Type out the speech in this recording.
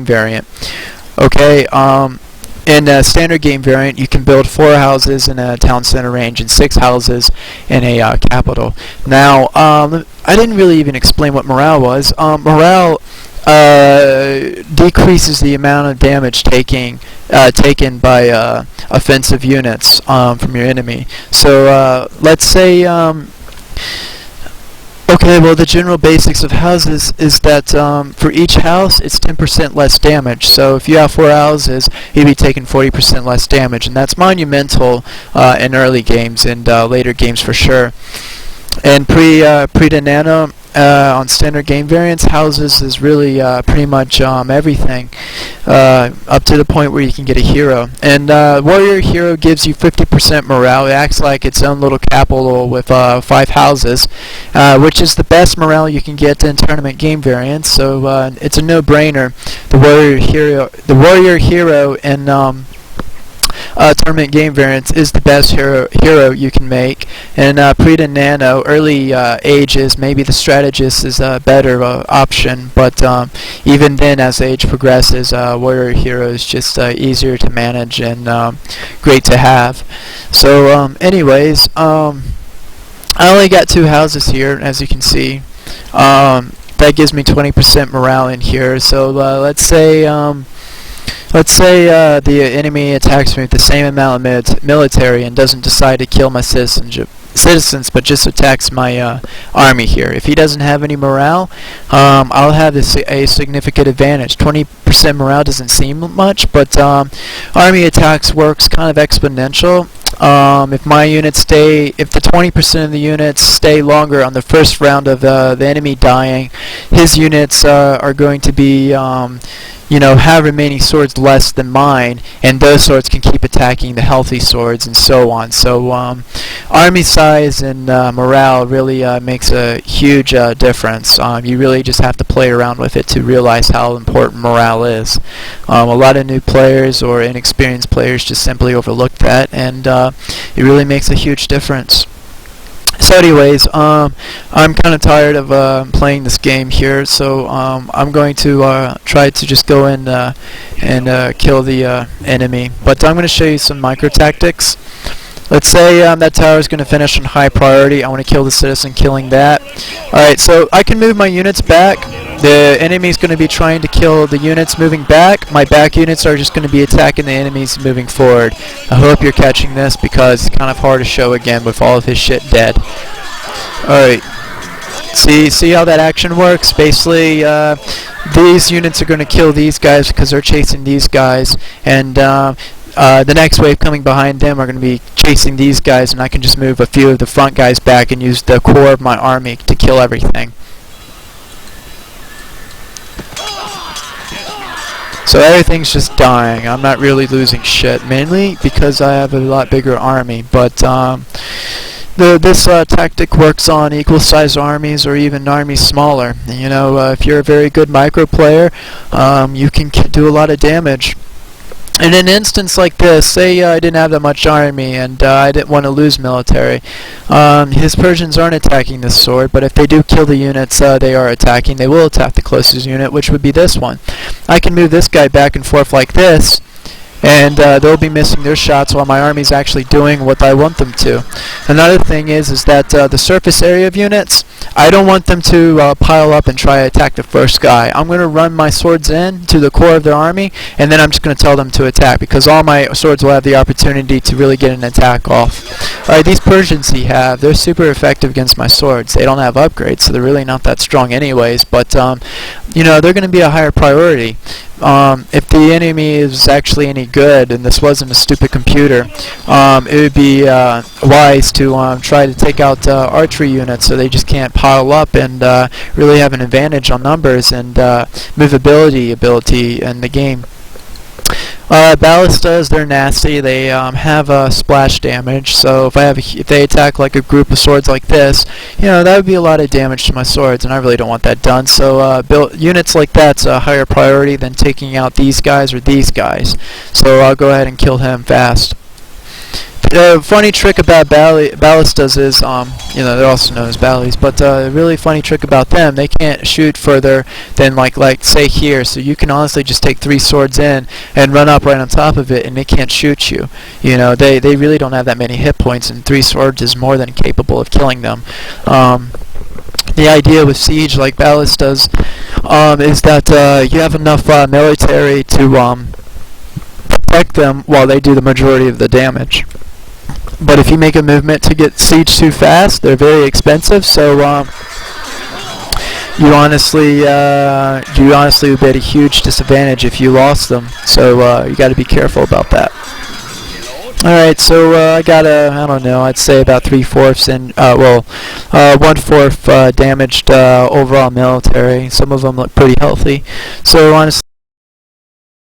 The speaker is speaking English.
variant. Okay, in a standard game variant, you can build 4 houses in a town center range and 6 houses in a capital. Now, I didn't really even explain what morale was. Morale decreases the amount of damage taken by offensive units from your enemy. So let's say, okay, well, the general basics of houses is that for each house, it's 10% less damage. So if you have 4 houses, you'd be taking 40% less damage, and that's monumental in early games and later games for sure. And pre to nano, on standard game variants, houses is really pretty much everything, up to the point where you can get a hero. And warrior hero gives you 50% morale. It acts like its own little capital with 5 houses, which is the best morale you can get in tournament game variants. So it's a no-brainer. The warrior hero in tournament game variants is the best hero you can make. And pre to nano, early ages, maybe the strategist is a better option, but even then, as age progresses, warrior hero is just easier to manage and great to have. So anyways, I only got 2 houses here, as you can see. That gives me 20% morale in here. So let's say the enemy attacks me with the same amount of military and doesn't decide to kill my citizens, but just attacks my army here. If he doesn't have any morale, I'll have a significant advantage. 20% morale doesn't seem much, but army attacks works kind of exponential. If my units if the 20% of the units stay longer on the first round of the enemy dying, his units are going to be have remaining swords less than mine, and those swords can keep attacking the healthy swords and so on. So army size and morale really makes a huge difference. You really just have to play around with it to realize how important morale is. A lot of new players or inexperienced players just simply overlook that, and it really makes a huge difference. So anyways, I'm kind of tired of playing this game here, so I'm going to try to just go in and kill the enemy. But I'm going to show you some micro tactics. Let's say that tower is going to finish on high priority. I want to kill the citizen, killing that. Alright, so I can move my units back. The enemy is going to be trying to kill the units moving back. My back units are just going to be attacking the enemies moving forward. I hope you're catching this because it's kind of hard to show again with all of his shit dead. Alright. See how that action works? Basically, these units are going to kill these guys because they're chasing these guys, and the next wave coming behind them are going to be chasing these guys, and I can just move a few of the front guys back and use the core of my army to kill everything. So everything's just dying. I'm not really losing shit, mainly because I have a lot bigger army, but this tactic works on equal-sized armies or even armies smaller. If you're a very good micro player, you can do a lot of damage. In an instance like this, say I didn't have that much army and I didn't want to lose military. His Persians aren't attacking this sword, but if they do kill the units they are attacking, they will attack the closest unit, which would be this one. I can move this guy back and forth like this, and they'll be missing their shots while my army's actually doing what I want them to. Another thing is that the surface area of units, I don't want them to pile up and try to attack the first guy. I'm going to run my swords in to the core of their army, and then I'm just going to tell them to attack, because all my swords will have the opportunity to really get an attack off. Alright, these Persians they're super effective against my swords. They don't have upgrades, so they're really not that strong anyways, but they're going to be a higher priority. If the enemy is actually any good, and this wasn't a stupid computer, it would be wise to try to take out archery units so they just can't pile up and really have an advantage on numbers and movability ability in the game. Ballistas, they're nasty. They have splash damage, so if they attack like a group of swords like this, that would be a lot of damage to my swords, and I really don't want that done. So units like that's a higher priority than taking out these guys or these guys. So I'll go ahead and kill him fast. The funny trick about ballistas is, they're also known as ballies, but a really funny trick about them, they can't shoot further than like say here. So you can honestly just take 3 swords in and run up right on top of it, and they can't shoot you. They really don't have that many hit points, and 3 swords is more than capable of killing them. The idea with siege like ballistas is that you have enough military to protect them while they do the majority of the damage. But if you make a movement to get siege too fast, they're very expensive. So you honestly would be at a huge disadvantage if you lost them. So you got to be careful about that. All right, so I got I don't know, I'd say about 3/4 and 1/4 damaged overall military. Some of them look pretty healthy. So honestly,